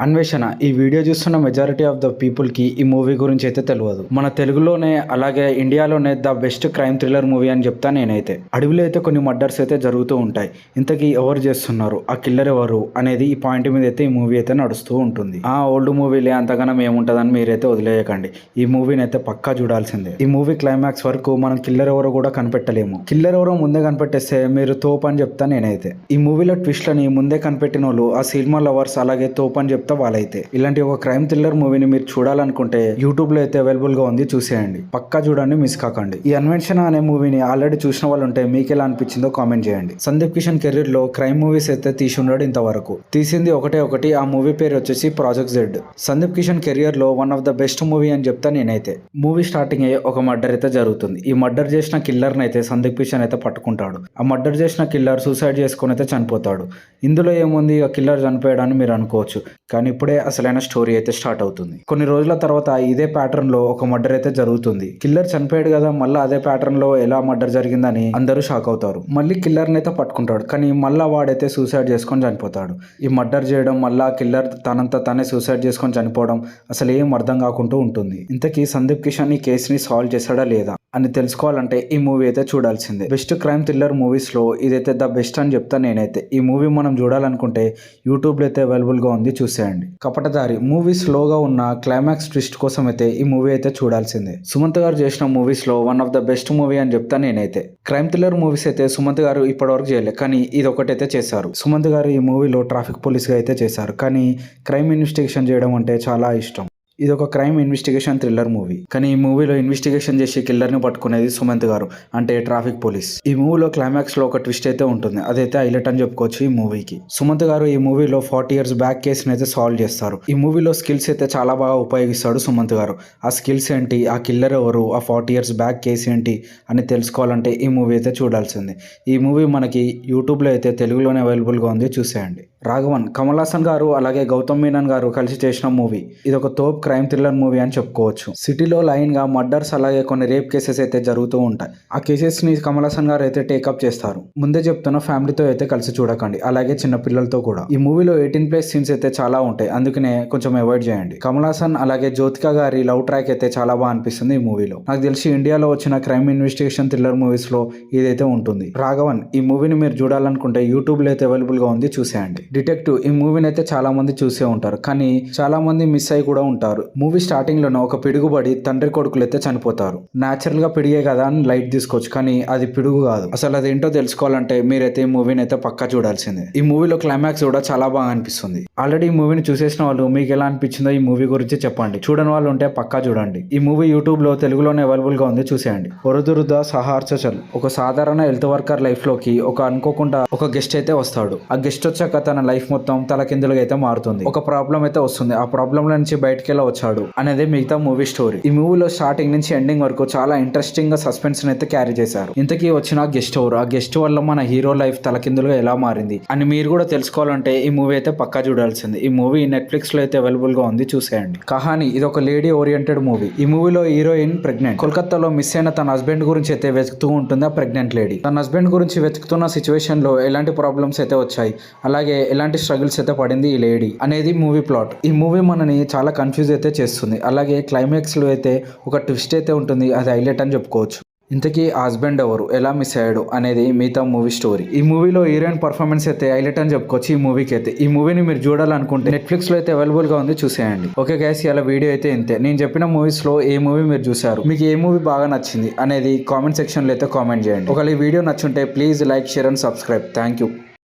అన్వేషణ ఈ వీడియో చూస్తున్న మెజారిటీ ఆఫ్ ద పీపుల్కి ఈ మూవీ గురించి అయితే తెలియదు. మన తెలుగులోనే అలాగే ఇండియాలోనే the best crime thriller movie అని చెప్తా నేనైతే. అడవిలో అయితే కొన్ని మర్డర్స్ అయితే జరుగుతూ ఉంటాయి. ఇంతకీ ఎవరు చేస్తున్నారు, ఆ కిల్లర్ ఎవరు అనేది ఈ పాయింట్ మీద అయితే ఈ మూవీ అయితే నడుస్తూ ఉంటుంది. ఆ ఓల్డ్ మూవీలే అంతగానం ఏముంటుందని మీరైతే వదిలేయకండి. ఈ మూవీని అయితే పక్కా చూడాల్సిందే. ఈ మూవీ క్లైమాక్స్ వరకు మనం కిల్లర్ ఎవరో కూడా కనిపెట్టలేము. కిల్లర్ ఎవరో ముందే కనిపెట్టేస్తే మీరు తోపు అని చెప్తా నేనైతే. ఈ మూవీలో ట్విస్ట్లని ముందే కనిపెట్టిన వాళ్ళు ఆ సినిమా లవర్స్ అలాగే తోపు అని చెప్తా వాళ్ళైతే. ఇలాంటి ఒక క్రైమ్ థ్రిల్లర్ మూవీని మీరు చూడాలనుకుంటే యూట్యూబ్ లో అయితే అవైలబుల్ గా ఉంది, చూసేయండి. పక్కా చూడండి, మిస్ కాకండి. ఈ అన్వేషణ అనే మూవీని ఆల్రెడీ చూసిన వాళ్ళు ఉంటే మీకు ఎలా అనిపించిందో కామెంట్ చేయండి. సందీప్ కిషన్ కెరీర్ లో క్రైమ్ మూవీస్ అయితే తీసి ఉన్నాడు ఇంతవరకు. తీసింది ఒకటి. ఆ మూవీ పేరు వచ్చేసి project Z. Sandeep Kishan career లో one of the best movie అని చెప్తా నేనైతే. మూవీ స్టార్టింగ్ అయ్యే ఒక మర్డర్ అయితే జరుగుతుంది. ఈ మర్డర్ చేసిన కిల్లర్ అయితే సందీప్ కిషన్ అయితే పట్టుకుంటాడు. ఆ మర్డర్ చేసిన కిల్లర్ సూసైడ్ చేసుకుని అయితే చనిపోతాడు. ఇందులో ఏముంది, ఆ కిల్లర్ చనిపోయాడని మీరు అనుకోవచ్చు, కానీ ఇప్పుడే అసలైన స్టోరీ అయితే స్టార్ట్ అవుతుంది. కొన్ని రోజుల తర్వాత ఇదే ప్యాటర్న్ లో ఒక మర్డర్ అయితే జరుగుతుంది. కిల్లర్ చనిపోయాడు కదా, మళ్ళీ అదే ప్యాటర్న్ లో ఎలా మర్డర్ జరిగిందని అందరూ షాక్ అవుతారు. మళ్ళీ కిల్లర్ అయితే పట్టుకుంటాడు, కానీ మళ్ళా వాడైతే సూసైడ్ చేసుకొని చనిపోతాడు. ఈ మర్డర్ చేయడం, మళ్ళా కిల్లర్ తనంతా తానే సూసైడ్ చేసుకొని చనిపోవడం అసలు ఏం అర్థం కాకుండా ఉంటుంది. ఇంతకీ సందీప్ కిషన్ ఈ కేసుని సాల్వ్ చేశాడా లేదా అని తెలుసుకోవాలంటే ఈ మూవీ అయితే చూడాల్సిందే. బెస్ట్ క్రైమ్ థ్రిల్లర్ మూవీస్ లో ఇదైతే ద బెస్ట్ అని చెప్తా నేనైతే. ఈ మూవీ మనం చూడాలనుకుంటే యూట్యూబ్ లో అయితే అవైలబుల్ గా ఉంది, చూసేయండి. కపటదారి మూవీ స్లోగా ఉన్న క్లైమాక్స్ ట్విస్ట్ కోసం అయితే ఈ మూవీ అయితే చూడాల్సిందే. సుమంత్ గారు చేసిన మూవీస్ లో one of the best movie అని చెప్తా నేనైతే. క్రైమ్ థ్రిల్లర్ మూవీస్ అయితే సుమంత్ గారు ఇప్పటివరకు చేయలేదు, కానీ ఇది ఒకటైతే చేశారు. సుమంత్ గారు ఈ మూవీలో ట్రాఫిక్ పోలీస్ గా అయితే చేశారు, కానీ క్రైమ్ ఇన్వెస్టిగేషన్ చేయడం అంటే చాలా ఇష్టం. ఇది ఒక క్రైమ్ ఇన్వెస్టిగేషన్ థ్రిల్లర్ మూవీ, కానీ ఈ మూవీలో ఇన్వెస్టిగేషన్ చేసి కిల్లర్ ని పట్టుకునేది సుమంత్ గారు, అంటే ట్రాఫిక్ పోలీస్. ఈ మూవీలో క్లైమాక్స్ లో ఒక ట్విస్ట్ అయితే ఉంటుంది, అదైతే హైలైట్ అని చెప్పుకోవచ్చు ఈ మూవీకి. సుమంత్ గారు ఈ మూవీలో 40 years బ్యాక్ కేసుని అయితే సాల్వ్ చేస్తారు. ఈ మూవీలో స్కిల్స్ అయితే చాలా బాగా ఉపయోగిస్తాడు సుమంత్ గారు. ఆ స్కిల్స్ ఏంటి, ఆ కిల్లర్ ఎవరు, ఆ 40 years బ్యాక్ కేసు ఏంటి అని తెలుసుకోవాలంటే ఈ మూవీ అయితే చూడాల్సిందే. ఈ మూవీ మనకి యూట్యూబ్ లో అయితే తెలుగులోనే అవైలబుల్ గా ఉంది, చూసేయండి. రాఘవన్ కమల్ హాసన్ గారు అలాగే గౌతమ్ మీనన్ గారు కలిసి చేసిన మూవీ. ఇది ఒక తోప్ క్రైమ్ థ్రిల్లర్ మూవీ అని చెప్పుకోవచ్చు. సిటీలో లైన్ గా మర్డర్స్ అలాగే కొన్ని రేప్ కేసెస్ అయితే జరుగుతూ ఉంటాయి. ఆ కేసెస్ ని కమల్ హాసన్ గారు అయితే టేకప్ చేస్తారు. ముందే చెప్తున్న ఫ్యామిలీతో అయితే కలిసి చూడకండి, అలాగే చిన్న పిల్లలతో కూడా. ఈ మూవీలో 18+ సీన్స్ అయితే చాలా ఉంటాయి, అందుకనే కొంచెం అవాయిడ్ చేయండి. కమల్ హాసన్ అలాగే జ్యోతిక గారి లవ్ ట్రాక్ అయితే చాలా బాగా అనిపిస్తుంది ఈ మూవీలో. నాకు తెలిసి ఇండియాలో వచ్చిన క్రైమ్ ఇన్వెస్టిగేషన్ థ్రిల్లర్ మూవీస్ లో ఇదైతే ఉంటుంది. రాఘవన్ ఈ మూవీని మీరు చూడాలనుకుంటే యూట్యూబ్ లో అయితే అవైలబుల్ గా ఉంది, చూసేయండి. డిటెక్టివ్ ఈ మూవీని అయితే చాలా మంది చూసే ఉంటారు, కానీ చాలా మంది మిస్ అయి కూడా ఉంటారు. మూవీ స్టార్టింగ్ లోనే ఒక పిడుగుబడి తండ్రి కొడుకులు అయితే చనిపోతారు. న్యాచురల్ గా పిడిగే కదా అని లైట్ తీసుకోవచ్చు, కానీ అది పిడుగు కాదు. అసలు అదేంటో తెలుసుకోవాలంటే మీరైతే ఈ మూవీని అయితే పక్కా చూడాల్సిందే. ఈ మూవీలో క్లైమాక్స్ కూడా చాలా బాగా అనిపిస్తుంది. ఆల్రెడీ ఈ మూవీని చూసేసిన వాళ్ళు మీకు ఎలా అనిపించిందో ఈ మూవీ గురించి చెప్పండి. చూడని వాళ్ళు ఉంటే పక్కా చూడండి. ఈ మూవీ యూట్యూబ్ లో తెలుగులోనే అవైలబుల్ గా ఉంది, చూసేయండి. వరుదురుద సహార్చల్ ఒక సాధారణ హెల్త్ వర్కర్ లైఫ్ లోకి ఒక అనుకోకుండా ఒక గెస్ట్ అయితే వస్తాడు. ఆ గెస్ట్ వచ్చాక తన లైఫ్ మొత్తం తలకిందులుగా అయితే మారుతుంది. ఒక ప్రాబ్లం అయితే వస్తుంది, ఆ ప్రాబ్లం నుంచి బయటకి ఎలా వచ్చాడు అనేది మిగతా మూవీ స్టోరీ. ఈ మూవీలో స్టార్టింగ్ నుంచి ఎండింగ్ వరకు చాలా ఇంట్రెస్టింగ్ గా సస్పెన్స్ అయితే క్యారీ చేశారు. ఇంతకీ వచ్చిన గెస్ట్ ఎవరు, ఆ గెస్ట్ వల్ల మన హీరో లైఫ్ తలకిందులుగా ఎలా మారింది అని మీరు కూడా తెలుసుకోవాలంటే ఈ మూవీ అయితే పక్కా చూడాల్సింది. ఈ మూవీ నెట్ఫ్లిక్స్ లో అయితే అవైలబుల్ గా ఉంది, చూసేయండి. కహాని ఇది ఒక లేడీ ఓరియంటెడ్ మూవీ. ఈ మూవీలో హీరోయిన్ ప్రెగ్నెంట్. కోల్కతాలో మిస్ అయిన తన హస్బెండ్ గురించి అయితే వెతుకుతూ ఉంటుంది ఆ ప్రెగ్నెంట్ లేడీ. తన హస్బెండ్ గురించి వెతుకుతున్న సిచ్యువేషన్ లో ఎలాంటి ప్రాబ్లమ్స్ అయితే వచ్చాయి, అలాగే ఎలాంటి స్ట్రగుల్స్ అయితే పడింది ఈ లేడీ అనేది మూవీ ప్లాట్. ఈ మూవీ మనని చాలా కన్ఫ్యూజ్ అయితే చేస్తుంది, అలాగే క్లైమాక్స్ లో అయితే ఒక ట్విస్ట్ అయితే ఉంటుంది, అది హైలైట్ అని చెప్పుకోవచ్చు. ఇంతకీ హస్బెండ్ ఎవరు, ఎలా మిస్ అయ్యాడు అనేది మిగతా మూవీ స్టోరీ. ఈ మూవీలో హీరోయిన్ పర్ఫార్మెన్స్ అయితే హైలైట్ అని చెప్పుకోవచ్చు ఈ మూవీకి అయితే. ఈ మూవీని మీరు చూడాలనుకుంటే నెట్ఫ్లిక్స్ లో అయితే అవైలబుల్ గా ఉంది, చూసేయండి. ఓకే గైస్, ఇలా వీడియో అయితే ఇంతే. నేను చెప్పిన మూవీస్ లో ఏ మూవీ మీరు చూసారు, మీకు ఏ మూవీ బాగా నచ్చింది అనేది కామెంట్ సెక్షన్ లో అయితే కామెంట్ చేయండి. ఒకవేళ ఈ వీడియో నచ్చుంటే please like, share and subscribe. Thank you.